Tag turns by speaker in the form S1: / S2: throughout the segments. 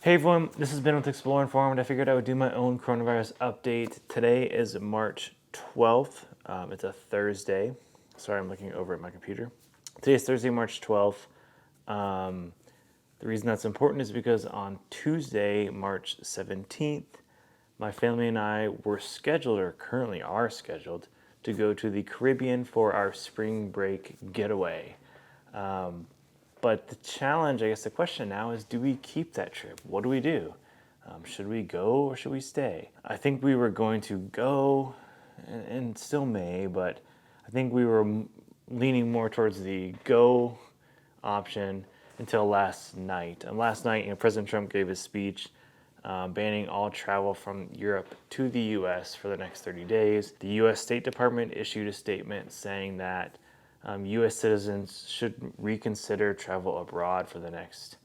S1: Hey everyone, this has been with ExploreInformed. I figured I would do my own coronavirus update. Today is March 12th. It's a Thursday. Sorry, I'm looking over at my computer. Today is Thursday, March 12th. The reason that's important is because on Tuesday, March 17th, my family and I were scheduled, or currently are scheduled, to go to the Caribbean for our spring break getaway. But the challenge, I guess the question now is, do we keep that trip? What do we do? Should we go or should we stay? I think we were going to go, and still may, but I think we were leaning more towards the go option until last night. And last night, President Trump gave his speech banning all travel from Europe to the U.S. for the next 30 days. The U.S. State Department issued a statement saying that U.S. citizens should reconsider travel abroad for the next,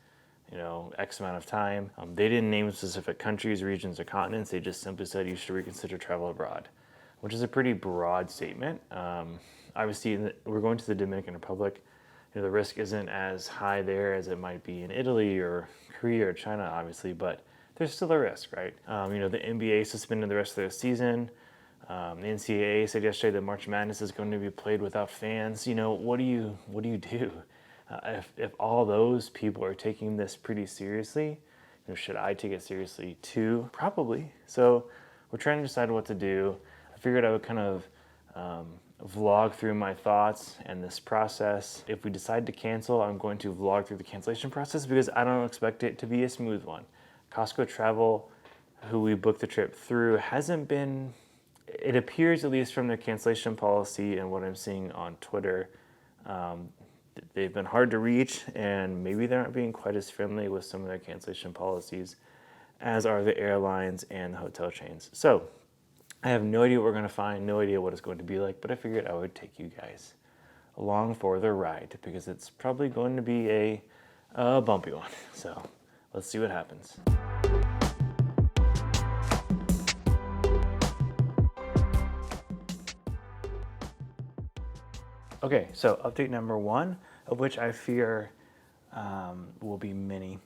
S1: X amount of time. They didn't name specific countries, regions, or continents. They just simply said you should reconsider travel abroad, which is a pretty broad statement. Obviously, we're going to the Dominican Republic. The risk isn't as high there as it might be in Italy or Korea or China, obviously, but there's still a risk, right? The NBA suspended the rest of their season. The NCAA said yesterday that March Madness is going to be played without fans. What do you do? If all those people are taking this pretty seriously, should I take it seriously too? Probably. So we're trying to decide what to do. I figured I would kind of vlog through my thoughts and this process. If we decide to cancel, I'm going to vlog through the cancellation process because I don't expect it to be a smooth one. Costco Travel, who we booked the trip through, hasn't been... It appears, at least from their cancellation policy and what I'm seeing on Twitter, they've been hard to reach, and maybe they're not being quite as friendly with some of their cancellation policies as are the airlines and the hotel chains. So I have no idea what we're going to find, no idea what it's going to be like, but I figured I would take you guys along for the ride because it's probably going to be a bumpy one. So let's see what happens. Okay, so update number one, of which I fear will be many.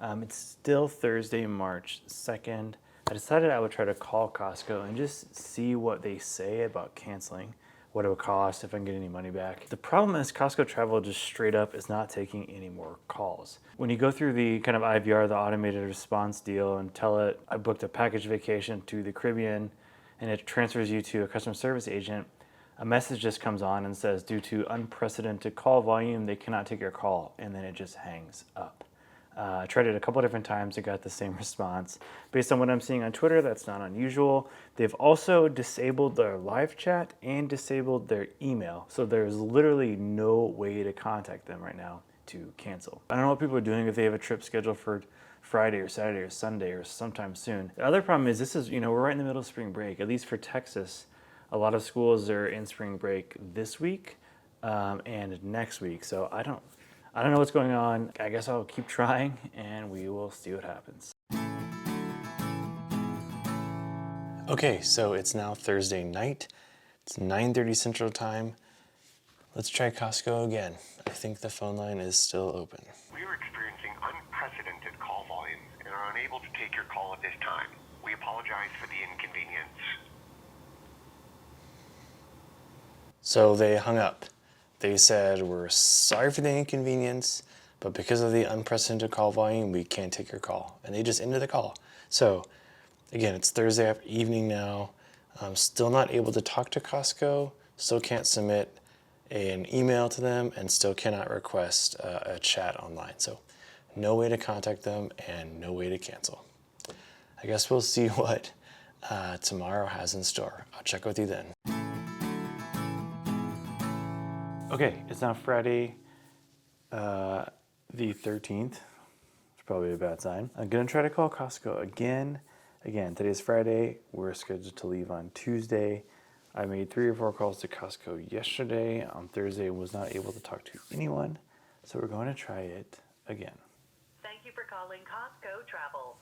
S1: It's still Thursday, March 2nd. I decided I would try to call Costco and just see what they say about canceling, what it would cost, if I can get any money back. The problem is Costco Travel just straight up is not taking any more calls. When you go through the kind of IVR, the automated response deal, and tell it I booked a package vacation to the Caribbean, and it transfers you to a customer service agent, a message just comes on and says, due to unprecedented call volume, they cannot take your call, and then it just hangs up. I tried it a couple different times and got the same response. Based on what I'm seeing on Twitter, that's not unusual. They've also disabled their live chat and disabled their email, so there's literally no way to contact them right now to cancel. I don't know what people are doing if they have a trip scheduled for Friday or Saturday or Sunday or sometime soon. The other problem is we're right in the middle of spring break, at least for Texas. A lot of schools are in spring break this week and next week. So I don't know what's going on. I guess I'll keep trying and we will see what happens. Okay, so it's now Thursday night. It's 9:30 Central Time. Let's try Costco again. I think the phone line is still open.
S2: We are experiencing unprecedented call volumes and are unable to take your call at this time. We apologize for the inconvenience.
S1: So they hung up. They said, we're sorry for the inconvenience, but because of the unprecedented call volume, we can't take your call. And they just ended the call. So again, it's Thursday evening now. I'm still not able to talk to Costco, still can't submit an email to them, and still cannot request a chat online. So no way to contact them and no way to cancel. I guess we'll see what tomorrow has in store. I'll check with you then. Okay, it's now Friday, the 13th. It's probably a bad sign. I'm gonna try to call Costco again. Again, today's Friday. We're scheduled to leave on Tuesday. I made 3 or 4 calls to Costco yesterday. On Thursday, was not able to talk to anyone. So we're going to try it again.
S3: Thank you for calling Costco Travel.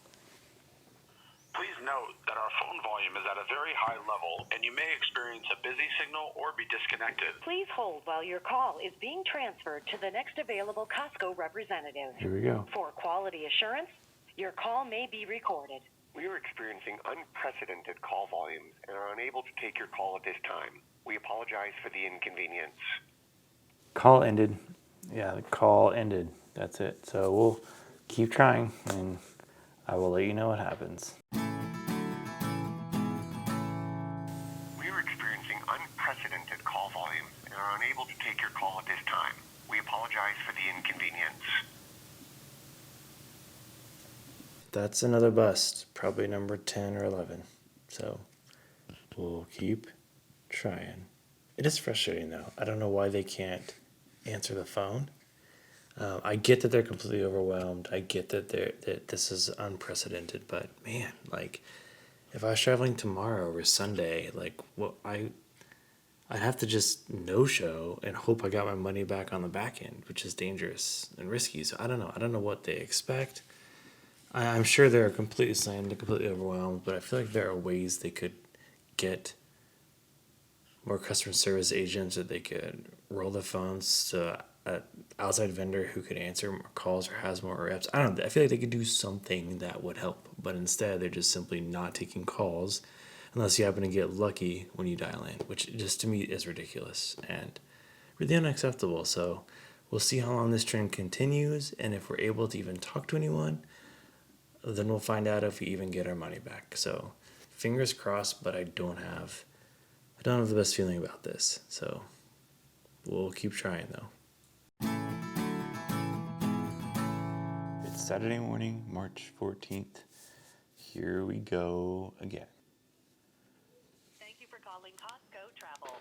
S4: Please note that our phone volume is at a very high level and you may experience a busy signal or be disconnected.
S3: Please hold while your call is being transferred to the next available Costco representative.
S1: Here we go.
S3: For quality assurance, Your call may be recorded.
S2: We are experiencing unprecedented call volumes and are unable to take your call at this time. We apologize for the inconvenience.
S1: Call ended. Yeah, the call ended. That's it. So we'll keep trying and I will let you know what happens.
S2: We are experiencing unprecedented call volumes and are unable to take your call at this time. We apologize for the inconvenience.
S1: That's another bust, probably number 10 or 11. So we'll keep trying. It is frustrating though. I don't know why they can't answer the phone. I get that they're completely overwhelmed. I get that this is unprecedented, but man, like if I was traveling tomorrow or Sunday, like I'd have to just no show and hope I got my money back on the back end, which is dangerous and risky. So I don't know. I don't know what they expect. I'm sure they're completely slammed, they're completely overwhelmed, but I feel like there are ways they could get more customer service agents, that they could roll the phones to an outside vendor who could answer more calls or has more reps. I don't know. I feel like they could do something that would help, but instead they're just simply not taking calls unless you happen to get lucky when you dial in, which just to me is ridiculous and really unacceptable. So we'll see how long this trend continues, and if we're able to even talk to anyone, then we'll find out if we even get our money back. So fingers crossed, but I don't have the best feeling about this. So we'll keep trying though. It's Saturday morning, March 14th. Here we go again.
S3: Thank you for calling Costco Travel.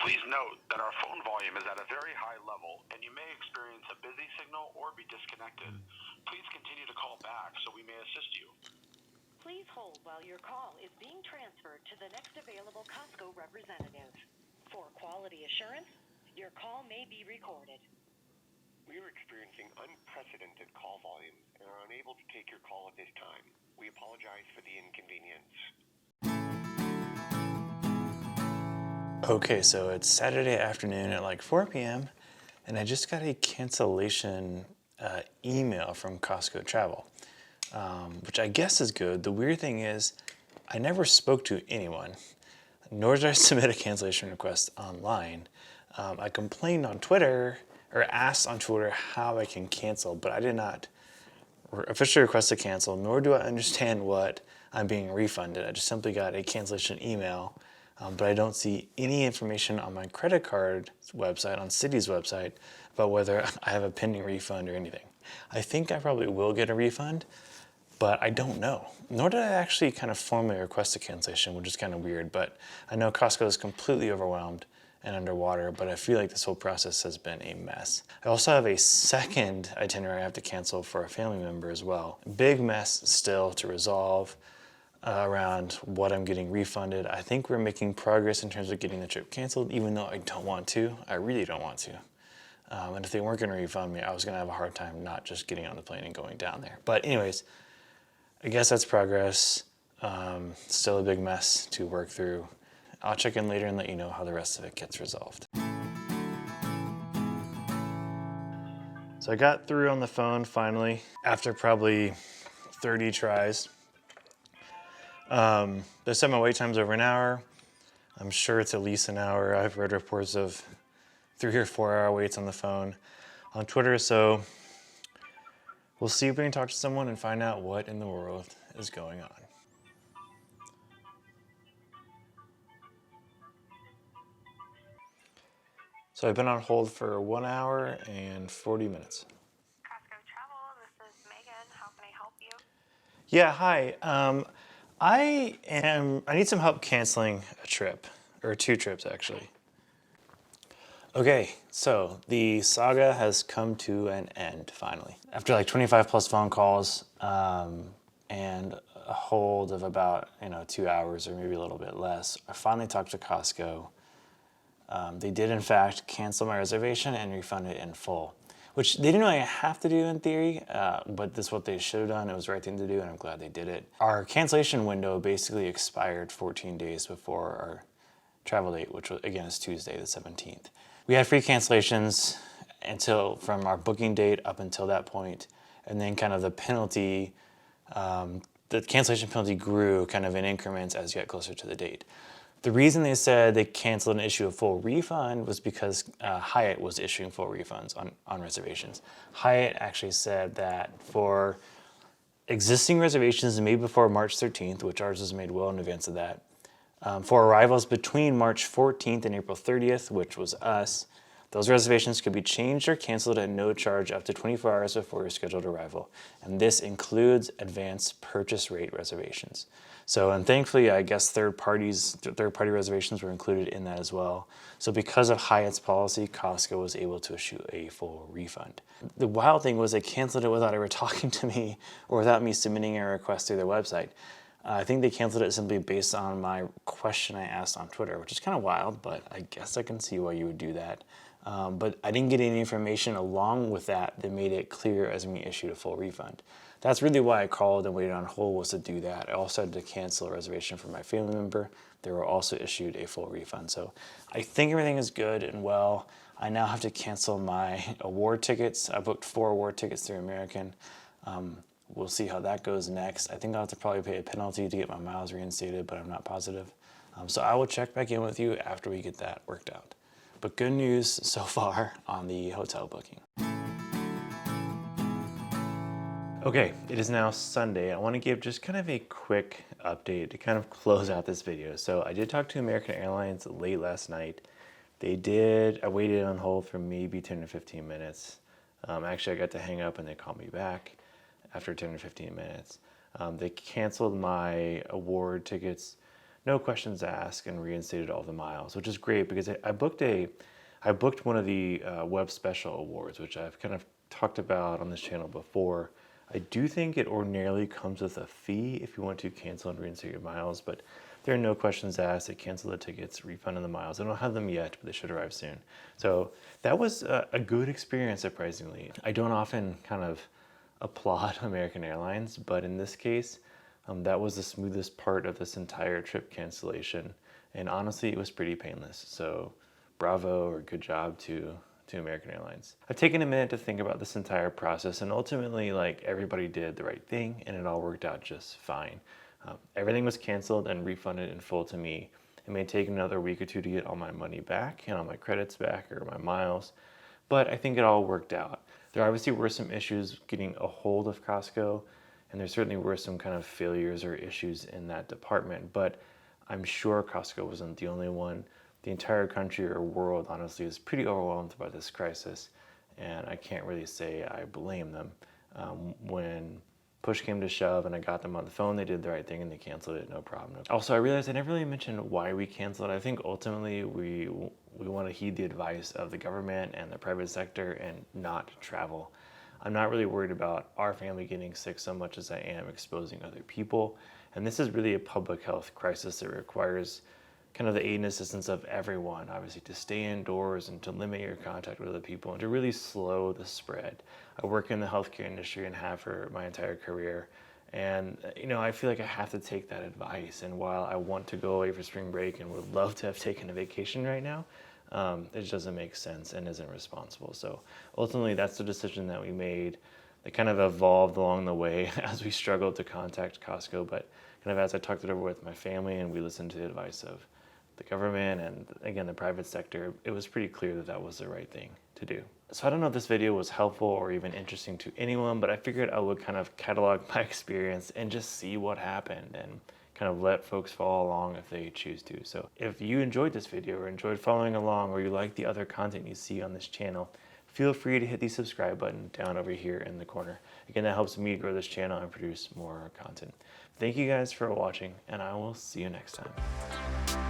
S4: Please note that our phone volume is at a very high level and you may experience a busy signal or be disconnected. Please continue to call back so we may assist you.
S3: Please hold while your call is being transferred to the next available Costco representative. For quality assurance, your call may be recorded.
S2: We are experiencing unprecedented call volumes and are unable to take your call at this time. We apologize for the inconvenience.
S1: Okay, so it's Saturday afternoon at like 4 p.m. and I just got a cancellation email from Costco Travel, which I guess is good. The weird thing is I never spoke to anyone, nor did I submit a cancellation request online. I complained on Twitter, or asked on Twitter how I can cancel, but I did not officially request to cancel, nor do I understand what I'm being refunded. I just simply got a cancellation email, but I don't see any information on my credit card website, on Citi's website, about whether I have a pending refund or anything. I think I probably will get a refund, but I don't know. Nor did I actually kind of formally request a cancellation, which is kind of weird, but I know Costco is completely overwhelmed and underwater, but I feel like this whole process has been a mess. I also have a second itinerary I have to cancel for a family member as well. Big mess still to resolve around what I'm getting refunded. I think we're making progress in terms of getting the trip canceled, even though I don't want to. I really don't want to. And if they weren't gonna refund me, I was gonna have a hard time not just getting on the plane and going down there. But anyways, I guess that's progress. Still a big mess to work through. I'll check in later and let you know how the rest of it gets resolved. So I got through on the phone finally, after probably 30 tries. They said my wait time's over an hour. I'm sure it's at least an hour. I've read reports of 3 or 4 hour waits on the phone on Twitter, so we'll see if we can talk to someone and find out what in the world is going on. So I've been on hold for 1 hour and 40 minutes.
S5: Costco Travel, this is Megan. How can I help you?
S1: Yeah, hi. I need some help canceling a trip, or 2 trips actually. Okay, so the saga has come to an end finally. After like 25 plus phone calls and a hold of about 2 hours or maybe a little bit less, I finally talked to Costco. They did in fact cancel my reservation and refund it in full, which they didn't really have to do in theory, but this is what they should have done. It was the right thing to do, and I'm glad they did it. Our cancellation window basically expired 14 days before our travel date, which was, again, is Tuesday the 17th. We had free cancellations from our booking date up until that point, and then kind of the penalty, the cancellation penalty grew kind of in increments as you got closer to the date. The reason they said they canceled and issued a full refund was because Hyatt was issuing full refunds on reservations. Hyatt actually said that for existing reservations made before March 13th, which ours was made well in advance of that, for arrivals between March 14th and April 30th, which was us, those reservations could be changed or canceled at no charge up to 24 hours before your scheduled arrival. And this includes advance purchase rate reservations. So, and thankfully, I guess third-party reservations were included in that as well. So because of Hyatt's policy, Costco was able to issue a full refund. The wild thing was they canceled it without ever talking to me or without me submitting a request through their website. I think they canceled it simply based on my question I asked on Twitter, which is kind of wild, but I guess I can see why you would do that. But I didn't get any information along with that made it clear as me issued a full refund. That's really why I called and waited on hold, was to do that. I also had to cancel a reservation for my family member. They were also issued a full refund. So I think everything is good and well. I now have to cancel my award tickets. I booked 4 award tickets through American. We'll see how that goes next. I think I'll have to probably pay a penalty to get my miles reinstated, but I'm not positive. So I will check back in with you after we get that worked out. But good news so far on the hotel booking. Okay, it is now Sunday. I want to give just kind of a quick update to kind of close out this video. So I did talk to American Airlines late last night. I waited on hold for maybe 10 to 15 minutes. Actually, I got to hang up and they called me back after 10 to 15 minutes. They canceled my award tickets, no questions asked, and reinstated all the miles, which is great because I booked one of the web special awards, which I've kind of talked about on this channel before. I do think it ordinarily comes with a fee if you want to cancel and reinstate your miles, but there are no questions asked. They cancel the tickets, refunded the miles. I don't have them yet, but they should arrive soon. So that was a good experience, surprisingly. I don't often kind of applaud American Airlines, but in this case, that was the smoothest part of this entire trip cancellation. And honestly, it was pretty painless. So bravo or good job to American Airlines. I've taken a minute to think about this entire process, and ultimately, like, everybody did the right thing and it all worked out just fine. Everything was canceled and refunded in full to me. It may take another week or two to get all my money back and all my credits back or my miles, but I think it all worked out. There obviously were some issues getting a hold of Costco, and there certainly were some kind of failures or issues in that department, but I'm sure Costco wasn't the only one. The entire country or world, honestly, is pretty overwhelmed by this crisis, and I can't really say I blame them. When push came to shove and I got them on the phone, they did the right thing and they canceled it, no problem. Also, I realized I never really mentioned why we canceled. I think ultimately we want to heed the advice of the government and the private sector and not travel. I'm not really worried about our family getting sick so much as I am exposing other people. And this is really a public health crisis that requires kind of the aid and assistance of everyone, obviously, to stay indoors and to limit your contact with other people and to really slow the spread. I work in the healthcare industry and have for my entire career. And, I feel like I have to take that advice. And while I want to go away for spring break and would love to have taken a vacation right now, it just doesn't make sense and isn't responsible. So ultimately, that's the decision that we made. It kind of evolved along the way as we struggled to contact Costco, but kind of as I talked it over with my family and we listened to the advice of the government and, again, the private sector, it was pretty clear that that was the right thing to do. So I don't know if this video was helpful or even interesting to anyone, but I figured I would kind of catalog my experience and just see what happened and kind of let folks follow along if they choose to. So if you enjoyed this video or enjoyed following along or you like the other content you see on this channel, feel free to hit the subscribe button down over here in the corner. Again, that helps me grow this channel and produce more content. Thank you guys for watching, and I will see you next time.